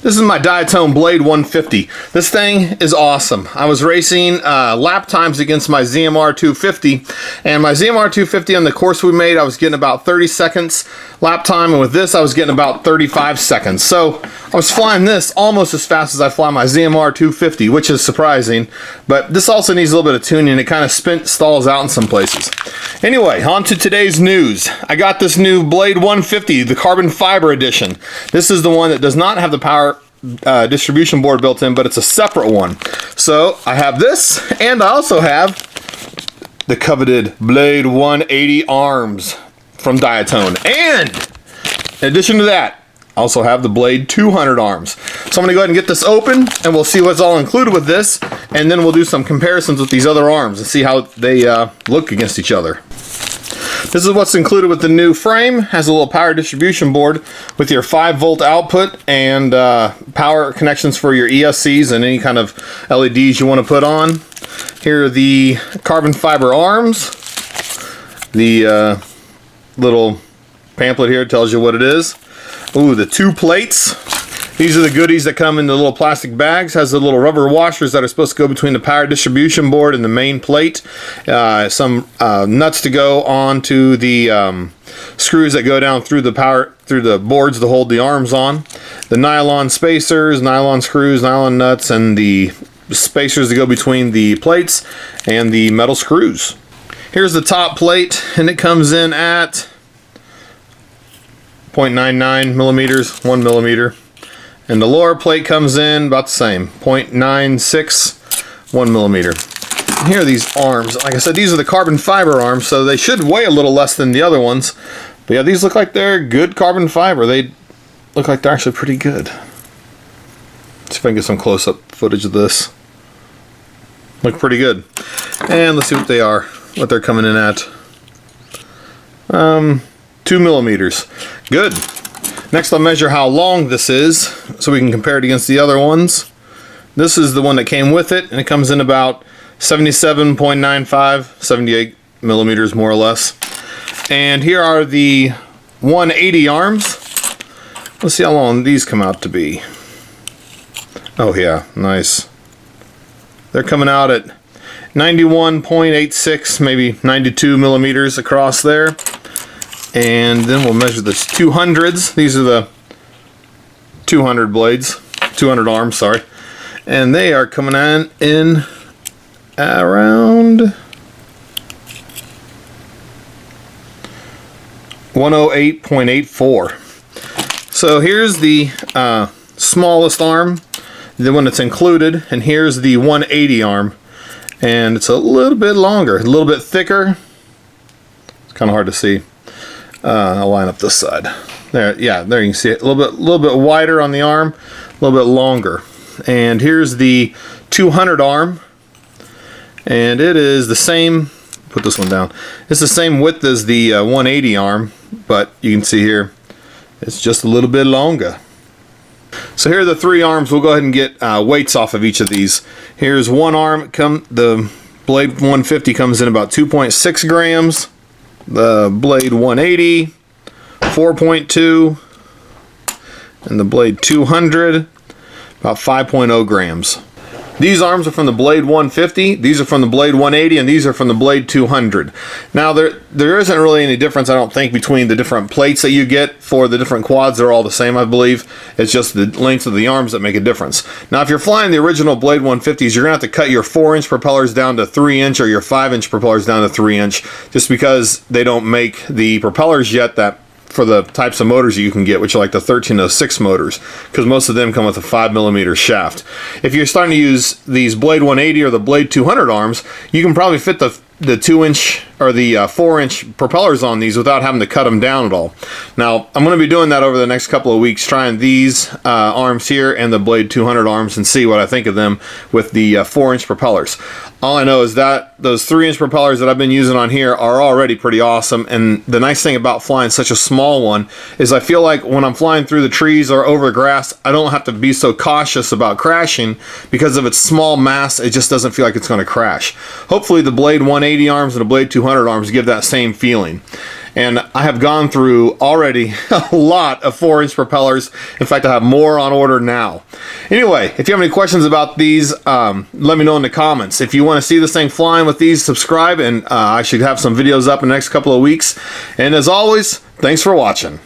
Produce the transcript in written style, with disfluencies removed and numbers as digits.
This is my Diatone Blade 150. This thing is awesome. I was racing lap times against my ZMR 250, and my ZMR 250 on the course we made, I was getting about 30 seconds lap time, and with this, I was getting about 35 seconds. So I was flying this almost as fast as I fly my ZMR 250, which is surprising, but this also needs a little bit of tuning. It kind of stalls out in some places. Anyway, on to today's news. I got this new Blade 150, the carbon fiber edition. This is the one that does not have the power distribution board built in, but it's a separate one. So I have this, and I also have the coveted Blade 180 arms from Diatone. And in addition to that, I also have the Blade 200 arms. So I'm going to go ahead and get this open, and we'll see what's all included with this, and then we'll do some comparisons with these other arms and see how they look against each other. This is what's included with the new frame. Has a little power distribution board with your 5-volt output and power connections for your ESCs and any kind of LEDs you want to put on. Here are the carbon fiber arms. The little pamphlet here tells you what it is. Ooh, the 2 plates. These are the goodies that come in the little plastic bags. Has the little rubber washers that are supposed to go between the power distribution board and the main plate. Some nuts to go onto the screws that go down through the boards to hold the arms on. The nylon spacers, nylon screws, nylon nuts, and the spacers to go between the plates and the metal screws. Here's the top plate, and it comes in at 0.99 millimeters, 1 millimeter. And the lower plate comes in about the same, 0.96, 1 millimeter. And here are these arms. Like I said, these are the carbon fiber arms, so they should weigh a little less than the other ones. But yeah, these look like they're good carbon fiber. They look like they're actually pretty good. Let's see if I can get some close-up footage of this. Look pretty good. And let's see what they are, what they're coming in at. 2 millimeters. Good. Next I'll measure how long this is so we can compare it against the other ones. This is the one that came with it, and it comes in about 77.95, 78 millimeters more or less. And here are the 180 arms. Let's see how long these come out to be. Oh yeah, nice. They're coming out at 91.86, maybe 92 millimeters across there. And then we'll measure the 200s. These are the 200 blades, 200 arms, sorry. And they are coming in around 108.84. So here's the smallest arm, the one that's included, and here's the 180 arm. And it's a little bit longer, a little bit thicker. It's kind of hard to see. I'll line up this side. There, yeah, there you can see it. A little bit wider on the arm, a little bit longer. And here's the 200 arm, and it is the same. Put this one down. It's the same width as the 180 arm, but you can see here it's just a little bit longer. So here are the 3 arms. We'll go ahead and get weights off of each of these. Here's one arm. The Blade 150 comes in about 2.6 grams. The Blade 180, 4.2, and the Blade 200, about 5.0 grams. These arms are from the Blade 150, these are from the Blade 180, and these are from the Blade 200. Now there isn't really any difference, I don't think, between the different plates that you get for the different quads. They're all the same, I believe. It's just the length of the arms that make a difference. Now if you're flying the original Blade 150s, you're going to have to cut your 4-inch propellers down to 3-inch or your 5-inch propellers down to 3-inch, just because they don't make the propellers yet that for the types of motors you can get, which are like the 1306 motors, because most of them come with a 5 millimeter shaft. If you're starting to use these Blade 180 or the Blade 200 arms, you can probably fit the 2-inch or the 4-inch propellers on these without having to cut them down at all. Now I'm going to be doing that over the next couple of weeks, trying these arms here and the Blade 200 arms and see what I think of them with the 4-inch propellers. All I know is that those 3-inch propellers that I've been using on here are already pretty awesome, and the nice thing about flying such a small one is I feel like when I'm flying through the trees or over grass, I don't have to be so cautious about crashing because of its small mass. It just doesn't feel like it's going to crash. Hopefully the Blade 180 arms and the Blade 200 200 arms to give that same feeling. And I have gone through already a lot of 4-inch propellers. In fact, I have more on order now. Anyway, if you have any questions about these, let me know in the comments. If you want to see this thing flying with these, subscribe, and I should have some videos up in the next couple of weeks. And as always, thanks for watching.